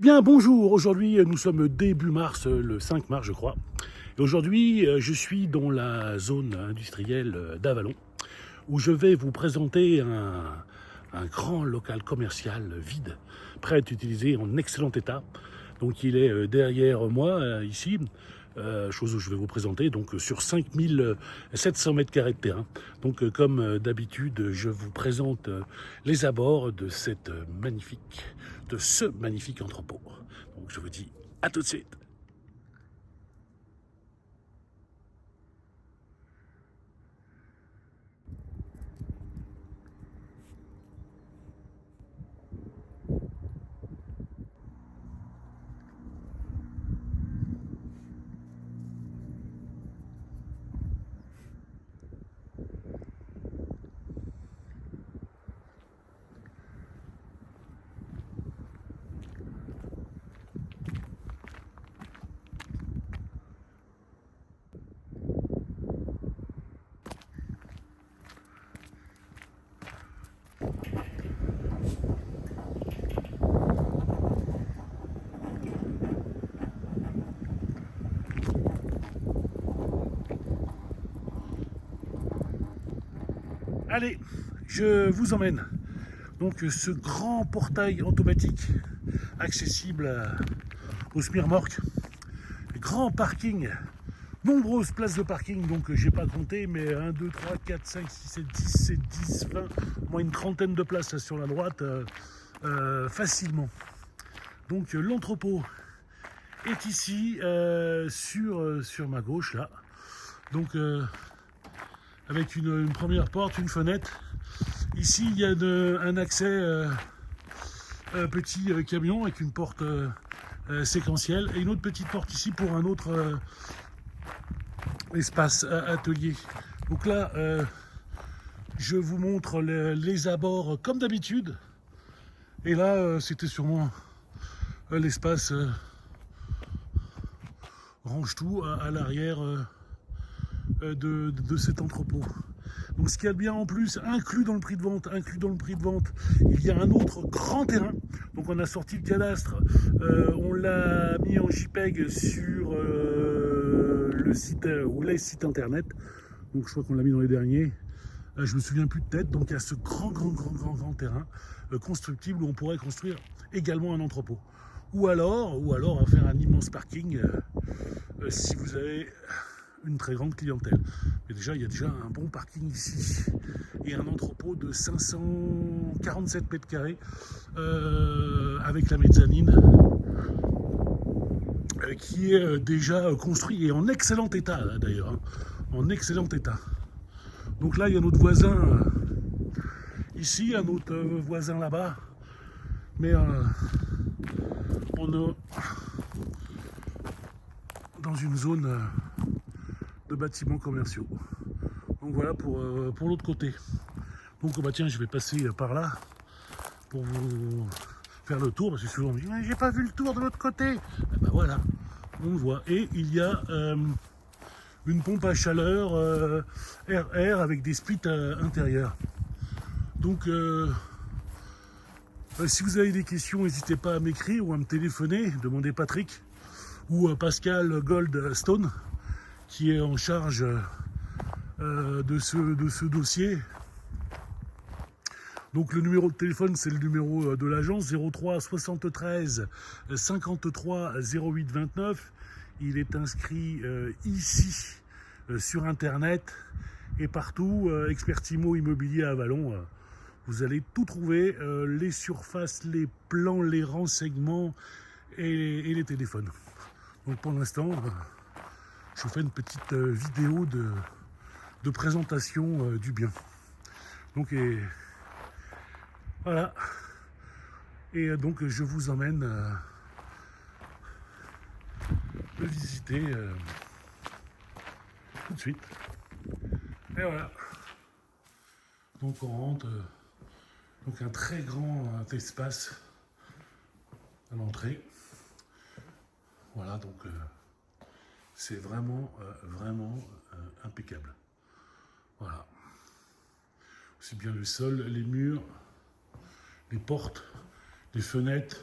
Bien, bonjour. Aujourd'hui, nous sommes début mars, le 5 mars, je crois. Et aujourd'hui, je suis dans la zone industrielle d'Avallon, où je vais vous présenter un grand local commercial vide, prêt à être utilisé en excellent état. Donc, il est derrière moi, ici, chose que je vais vous présenter, donc sur 5700 mètres carrés de terrain. Donc, comme d'habitude, je vous présente les abords de de ce magnifique entrepôt. Donc, je vous dis à tout de suite. Allez, je vous emmène. Donc, ce grand portail automatique accessible au Smirmork, grand parking, nombreuses places de parking, donc j'ai pas compté, mais 1, 2, 3, 4, 5, 6, 7, 10, 10, 20, au moins une trentaine de places sur la droite, facilement. Donc l'entrepôt est ici, sur ma gauche, là. Donc avec une première porte, une fenêtre. Ici, il y a un accès petit camion avec une porte séquentielle et une autre petite porte ici pour un autre espace atelier. Donc là, je vous montre les abords comme d'habitude. Et là, c'était sûrement l'espace range tout à l'arrière de cet entrepôt. Donc ce qu'il y a de bien en plus, inclus dans le prix de vente, il y a un autre grand terrain. Donc on a sorti le cadastre, on l'a mis en JPEG sur le site ou les sites internet. Donc je crois qu'on l'a mis dans les derniers. Je me souviens plus de tête. Donc il y a ce grand terrain constructible où on pourrait construire également un entrepôt. Ou alors faire un immense parking si vous avez une très grande clientèle. Mais déjà, il y a déjà un bon parking ici et un entrepôt de 547 mètres carrés avec la mezzanine qui est déjà construit et en excellent état d'ailleurs, hein, en excellent état. Donc là, il y a notre voisin ici, un autre voisin là-bas, mais on est dans une zone de bâtiments commerciaux. Donc voilà pour l'autre côté. Donc bah tiens, je vais passer par là pour vous faire le tour, parce que souvent on me dit j'ai pas vu le tour de l'autre côté. Et ben voilà, on le voit. Et il y a une pompe à chaleur RR avec des splits intérieurs. Donc si vous avez des questions, n'hésitez pas à m'écrire ou à me téléphoner, demandez Patrick ou Pascal Goldstone qui est en charge de ce dossier. Donc le numéro de téléphone, c'est le numéro de l'agence, 03 73 53 08 29. Il est inscrit ici sur internet et partout. Expertimo Immobilier à Avallon. Vous allez tout trouver, les surfaces, les plans, les renseignements et les téléphones. Donc pour l'instant, je vous fais une petite vidéo de présentation du bien. Donc voilà. Et donc je vous emmène le visiter tout de suite. Et voilà. Donc on rentre. Donc un très grand espace à l'entrée. Voilà, donc c'est vraiment impeccable. Voilà. C'est bien le sol, les murs, les portes, les fenêtres,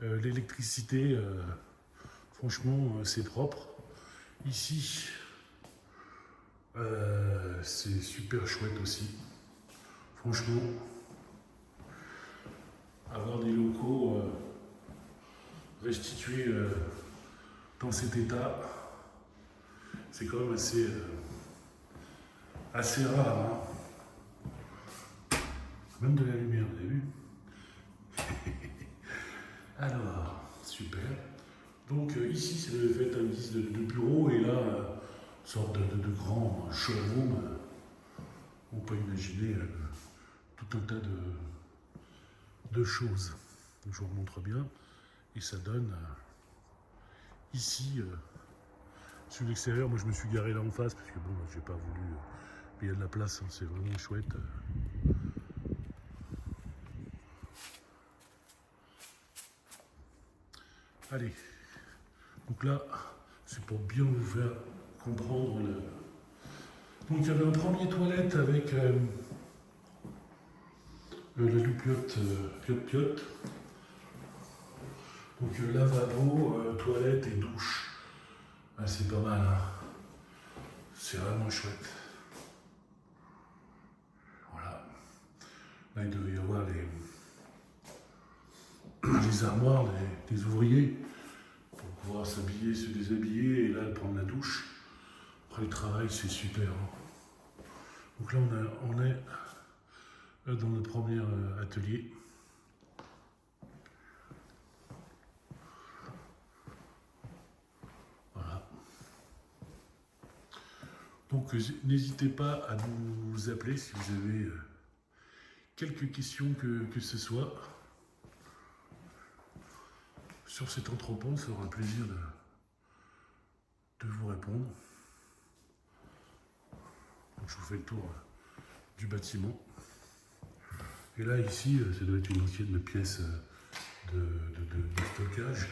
L'électricité, franchement, c'est propre. Ici, c'est super chouette aussi. Franchement, avoir des locaux restitués dans cet état, c'est quand même assez rare. Hein. Même de la lumière, vous avez vu? Alors, super. Donc ici, c'est le fait un guise de bureau et là, une sorte de grand showroom. On peut imaginer tout un tas de choses. Donc, je vous remontre bien. Et ça donne ici, sur l'extérieur, moi je me suis garé là en face parce que bon, j'ai pas voulu. Mais il y a de la place, hein, c'est vraiment chouette. Allez, donc là, c'est pour bien vous faire comprendre le. Donc il y avait un premier toilette avec la lupiote piote. Donc lavabo, toilette et douche. Ah, c'est pas mal, hein. C'est vraiment chouette. Voilà. Là, il devait y avoir les armoires des ouvriers pour pouvoir s'habiller, se déshabiller et là prendre la douche. Après le travail, c'est super. Hein. Donc là, on est dans le premier atelier. Voilà. Donc n'hésitez pas à nous appeler si vous avez quelques questions que ce soit. Sur cet entrepôt, ça aura un plaisir de vous répondre. Donc, je vous fais le tour du bâtiment. Et là, ici, ça doit être une ancienne pièce de stockage.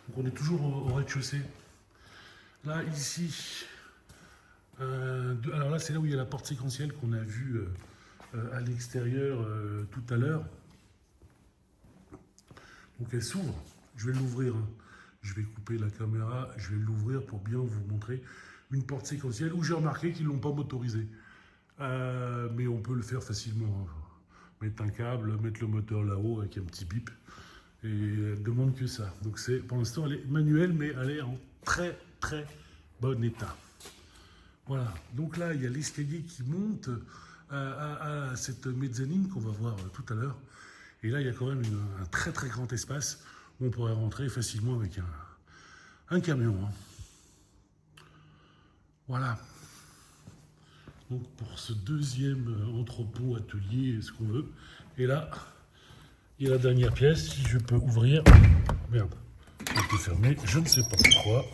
Donc, on est toujours au rez-de-chaussée. Là, ici, alors là, c'est là où il y a la porte séquentielle qu'on a vue à l'extérieur tout à l'heure. Donc elle s'ouvre, je vais l'ouvrir. Hein. Je vais couper la caméra, je vais l'ouvrir pour bien vous montrer une porte séquentielle où j'ai remarqué qu'ils ne l'ont pas motorisée. Mais on peut le faire facilement. Hein. Mettre un câble, mettre le moteur là-haut avec un petit bip. Et elle demande que ça. Donc pour l'instant, elle est manuelle, mais elle est en très très bon état. Voilà. Donc là, il y a l'escalier qui monte à cette mezzanine qu'on va voir tout à l'heure. Et là, il y a quand même un très très grand espace où on pourrait rentrer facilement avec un camion. Hein. Voilà. Donc pour ce deuxième entrepôt, atelier, ce qu'on veut. Et là, il y a la dernière pièce. Si je peux ouvrir. Merde, je peux fermer. Je ne sais pas pourquoi.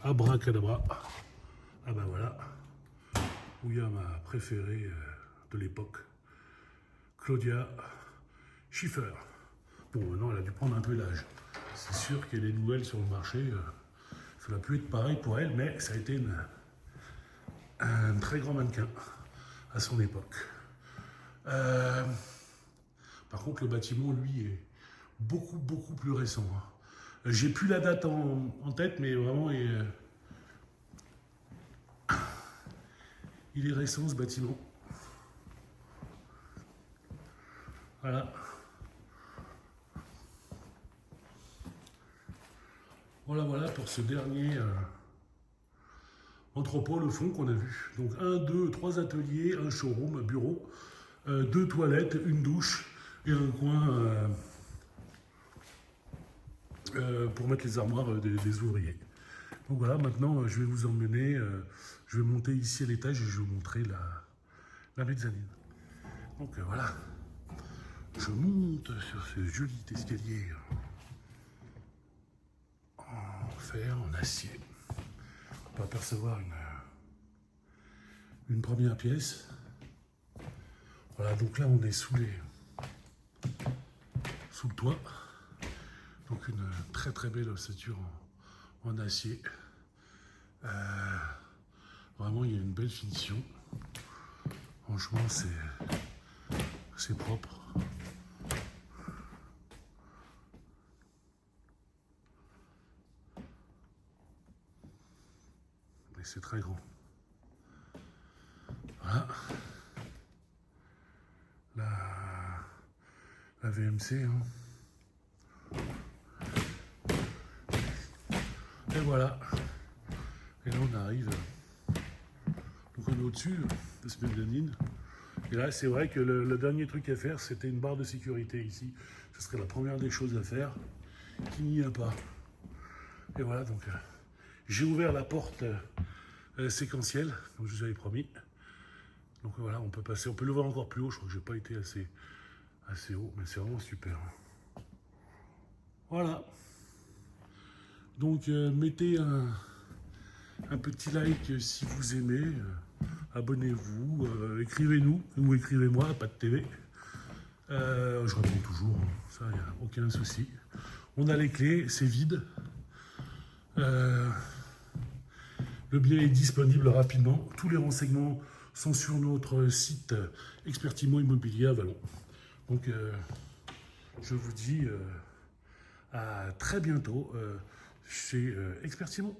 Abracadabra. Ah ben voilà. Où il y a ma préférée de l'époque. Claudia Schiffer. Bon, maintenant, elle a dû prendre un peu l'âge. C'est sûr qu'il y a des nouvelles sur le marché. Ça va plus être pareil pour elle, mais ça a été un très grand mannequin à son époque. Par contre, le bâtiment, lui, est beaucoup plus récent. Hein. J'ai plus la date en tête, mais vraiment, il est récent, ce bâtiment. Voilà. Voilà pour ce dernier entrepôt, le fond qu'on a vu. Donc 1, 2, 3 ateliers, un showroom, un bureau, 2 toilettes, une douche et un coin pour mettre les armoires des ouvriers. Donc voilà, maintenant je vais vous emmener, je vais monter ici à l'étage et je vais vous montrer la mezzanine. Donc voilà, je monte sur ce joli escalier en fer, en acier. On peut apercevoir une première pièce. Voilà, donc là on est sous le toit. Donc une très très belle ossature en acier. Vraiment, il y a une belle finition. Franchement, c'est propre. Et c'est très grand. Voilà. La VMC. Hein. Et voilà. Et là, on arrive. Donc, on est au-dessus de ce mezzanine. Et là, c'est vrai que le dernier truc à faire, c'était une barre de sécurité ici. Ce serait la première des choses à faire, qui n'y a pas. Et voilà, donc j'ai ouvert la porte séquentielle, comme je vous avais promis. Donc voilà, on peut passer, on peut l'ouvrir encore plus haut. Je crois que j'ai pas été assez haut, mais c'est vraiment super. Voilà. Donc mettez un petit like si vous aimez. Abonnez-vous, écrivez-nous ou écrivez-moi, pas de TV. Je réponds toujours, hein, ça, il n'y a aucun souci. On a les clés, c'est vide. Le bien est disponible rapidement. Tous les renseignements sont sur notre site Expertimo Immobilier à Vallon. Donc, je vous dis à très bientôt chez Expertimo.